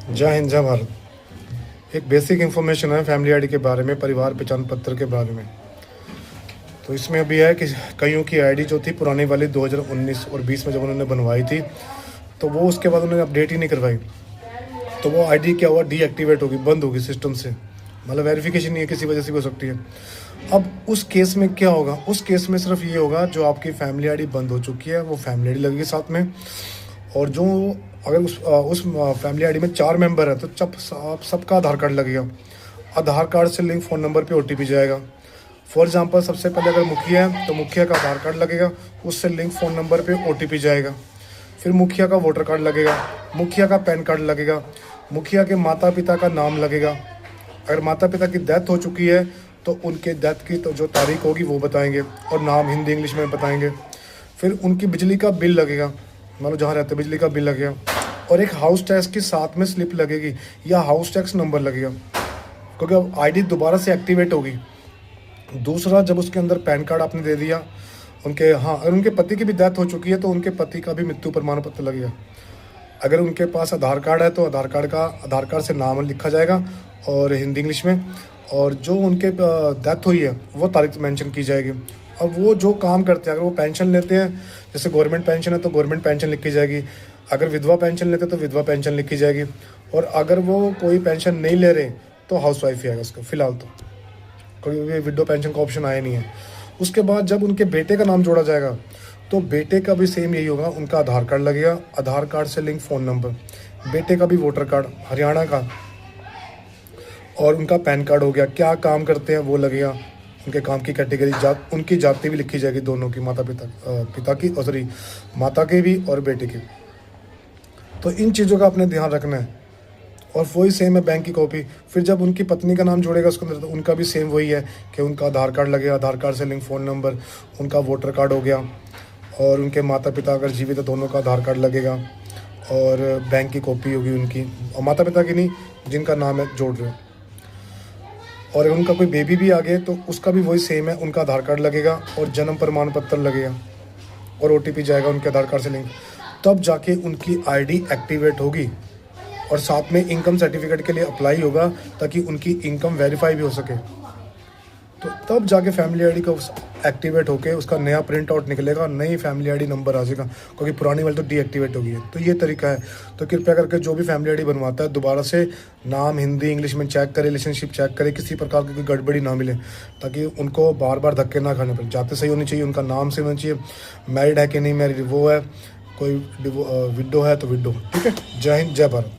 जय हिंद जय भारत। एक बेसिक इन्फॉर्मेशन है फैमिली आईडी के बारे में, परिवार पहचान पत्र के बारे में। तो इसमें अभी है कि कईयों की आईडी जो थी पुरानी वाली 2019 और 20 में जब उन्होंने बनवाई थी, तो वो उसके बाद उन्होंने अपडेट ही नहीं करवाई, तो वो आईडी क्या हुआ, डीएक्टिवेट होगी, बंद होगी सिस्टम से। मतलब वेरिफिकेशन नहीं है, किसी वजह से भी हो सकती है। अब उस केस में क्या होगा, उस केस में सिर्फ ये होगा, जो आपकी फैमिली आईडी बंद हो चुकी है वो फैमिली आईडी लगेगी साथ में। और जो अगर उस फैमिली आईडी में 4 मेंबर है तो सबका आधार कार्ड लगेगा। आधार कार्ड से लिंक फ़ोन नंबर पे ओटीपी जाएगा। फॉर एग्जांपल सबसे पहले अगर मुखिया है तो मुखिया का आधार कार्ड लगेगा, उससे लिंक फ़ोन नंबर पे ओटीपी जाएगा। फिर मुखिया का वोटर कार्ड लगेगा, मुखिया का पैन कार्ड लगेगा, मुखिया के माता पिता का नाम लगेगा। अगर माता पिता की डेथ हो चुकी है तो उनके डेथ की तो जो तारीख होगी वो बताएंगे और नाम हिंदी इंग्लिश में बताएंगे। फिर उनकी बिजली का बिल लगेगा, मान लो जहाँ रहते बिजली का बिल लगेगा। और एक हाउस टैक्स की साथ में स्लिप लगेगी या हाउस टैक्स नंबर लगेगा, क्योंकि अब आईडी दोबारा से एक्टिवेट होगी। दूसरा, जब उसके अंदर पैन कार्ड आपने दे दिया उनके, हाँ, अगर उनके पति की भी डेथ हो चुकी है तो उनके पति का भी मृत्यु प्रमाण पत्र लगेगा। अगर उनके पास आधार कार्ड है तो आधार कार्ड से नाम लिखा जाएगा और हिंदी इंग्लिश में, और जो उनके डेथ हुई है वो तारीख मेंशन की जाएगी। अब वो जो काम करते हैं, अगर वो पेंशन लेते हैं, जैसे गवर्नमेंट पेंशन है तो गवर्नमेंट पेंशन लिखी जाएगी। अगर विधवा पेंशन लेते हैं तो विधवा पेंशन लिखी जाएगी। और अगर वो कोई पेंशन नहीं ले रहे तो हाउस वाइफ ही आएगा उसका फ़िलहाल, तो क्योंकि विडो पेंशन का ऑप्शन आया नहीं है। उसके बाद जब उनके बेटे का नाम जोड़ा जाएगा तो बेटे का भी सेम यही होगा, उनका आधार कार्ड लगेगा, आधार कार्ड से लिंक फ़ोन नंबर, बेटे का भी वोटर कार्ड हरियाणा का, और उनका पैन कार्ड हो गया। क्या काम करते हैं वो लगेगा, उनके काम की कैटेगरी, उनकी जाति भी लिखी जाएगी, दोनों की, पिता की और सॉरी माता की भी और बेटे की। तो इन चीज़ों का आपने ध्यान रखना है। और वही सेम है बैंक की कॉपी। फिर जब उनकी पत्नी का नाम जोड़ेगा उसके अंदर तो उनका भी सेम वही है कि उनका आधार कार्ड लगेगा, आधार कार्ड से लिंक फ़ोन नंबर, उनका वोटर कार्ड हो गया, और उनके माता पिता अगर जीवित है दोनों का आधार कार्ड लगेगा, और बैंक की कॉपी होगी उनकी, और माता पिता की नहीं जिनका नाम है जोड़ रहे हो। और अगर उनका कोई बेबी भी आ गया तो उसका भी वही सेम है, उनका आधार कार्ड लगेगा और जन्म प्रमाण पत्र लगेगा और ओटीपी जाएगा उनके आधार कार्ड से लिंक। तब जाके उनकी आईडी एक्टिवेट होगी। और साथ में इनकम सर्टिफिकेट के लिए अप्लाई होगा ताकि उनकी इनकम वेरीफाई भी हो सके। तो तब जाके फैमिली आईडी का एक्टिवेट होके उसका नया प्रिंट आउट निकलेगा, नई फैमिली आईडी नंबर आ जाएगा, क्योंकि पुरानी वाली तो डीएक्टिवेट हो गई है। तो ये तरीका है। तो कृपया करके जो भी फैमिली आईडी बनवाता है दोबारा से नाम हिंदी इंग्लिश में चेक करे, रिलेशनशिप चेक करे, किसी प्रकार की कोई गड़बड़ी ना मिले, ताकि उनको बार बार धक्के ना खाने पड़े। जाते सही होनी चाहिए, उनका नाम सही होना चाहिए, मैरिड है कि नहीं मैरिड वो है, कोई विडो है तो विडो। ठीक है। जय हिंद जय भारत।